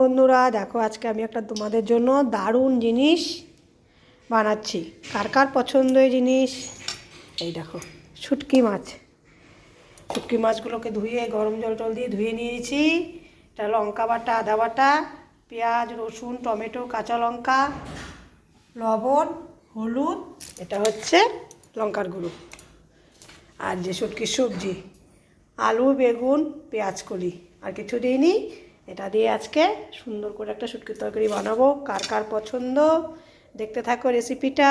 বন্ধুরা দেখো, আজকে আমি একটা তোমাদের জন্য দারুণ জিনিস বানাচ্ছি। কার কার পছন্দ এই জিনিস? এই দেখো, শুটকি মাছ। শুটকি মাছগুলোকে ধুয়ে গরম জল দিয়ে ধুয়ে নিয়েছি। এটা লঙ্কা বাটা, আদা বাটা, পেঁয়াজ, রসুন, টমেটো, কাঁচা লঙ্কা, লবণ, হলুদ, এটা হচ্ছে লঙ্কার গুঁড়ো। আর যে শুটকির সবজি, আলু, বেগুন, পেঁয়াজ কলি, আর কিছু দিইনি। এটা দিয়ে আজকে সুন্দর করে একটা শুটকির তরকারি বানাবো। কার কার পছন্দ দেখতে থাকো রেসিপিটা।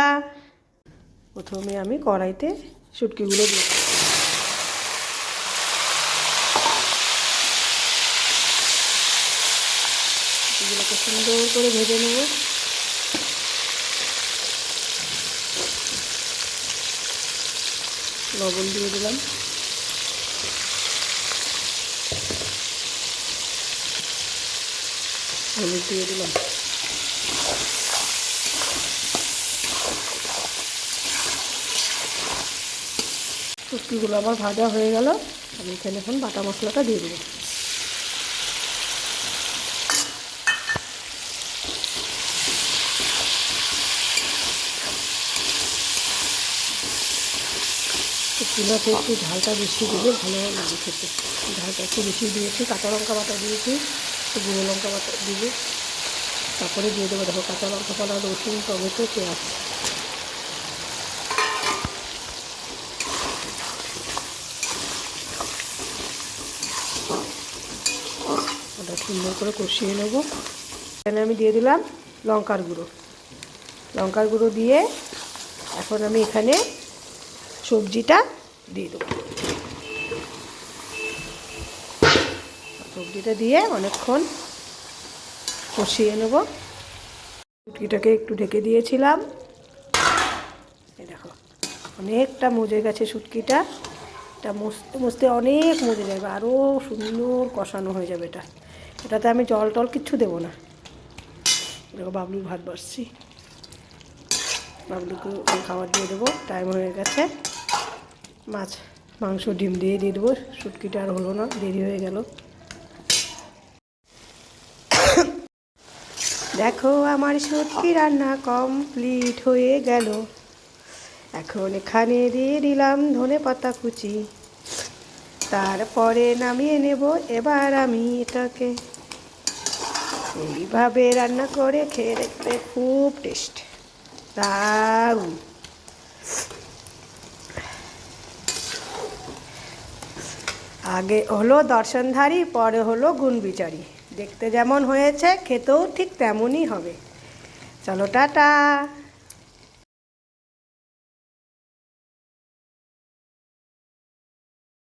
প্রথমে আমি কড়াইতে শুটকিগুলো দিই। শুটকিগুলোকে সুন্দর করে ভেজে নেব। লবণ দিয়ে দিলাম, হলুদ দিয়ে দিলাম, শুটকিগুলো আমার ভাজা হয়ে গেল। আমি এখানে এখন বাটা মশলাটা দিয়ে দেবো। শুটকিটাতে একটু ঝালটা বেশি দিলে ভালো লাগে খেতে। ঝালটা একটু বেশি দিয়েছি, কাঁচা লঙ্কা বাটা দিয়েছি, একটু গুঁড়ো লঙ্কা বাটা দিয়ে তারপরে দিয়ে দেবো দেখো কাঁচা লঙ্কা পাতা, রসুন, টমেটো, পেঁয়াজ। ওটা সুন্দর করে কষিয়ে নেব। এখানে আমি দিয়ে দিলাম লঙ্কার গুঁড়ো দিয়ে এখন আমি এখানে সবজিটা দিয়ে দেবো। সবজিটা দিয়ে অনেকক্ষণ কষিয়ে নেব। শুটকিটাকে একটু ঢেকে দিয়েছিলাম। এই দেখো অনেকটা মজে গেছে শুটকিটা। এটা মুছতে অনেক মজে যাবে, আরও সুন্দর কষানো হয়ে যাবে এটা। এটাতে আমি জল টল কিচ্ছু দেবো না। দেখো বাবলুর ভাত বসছি, বাবলুকে খাবার দিয়ে দেবো। টাইম হয়ে গেছে। মাংস ডিম দিয়ে দেবো। শুটকিটা আর হলো না, দেরি হয়ে গেল। দেখো আমার শুটকি রান্না কমপ্লিট হয়ে গেল। এখন এখানে দিয়ে দিলাম ধনেপাতা কুচি, তারপরে নামিয়ে নেব। এবার আমি এটাকে এইভাবে রান্না করে খেয়ে দেখতে খুব টেস্ট, দারুণ। আগে হলো দর্শনধারী, পরে হলো গুণবিচারী। দেখতে যেমন হয়েছে খেতেও ঠিক তেমনই হবে। চলো টাটা।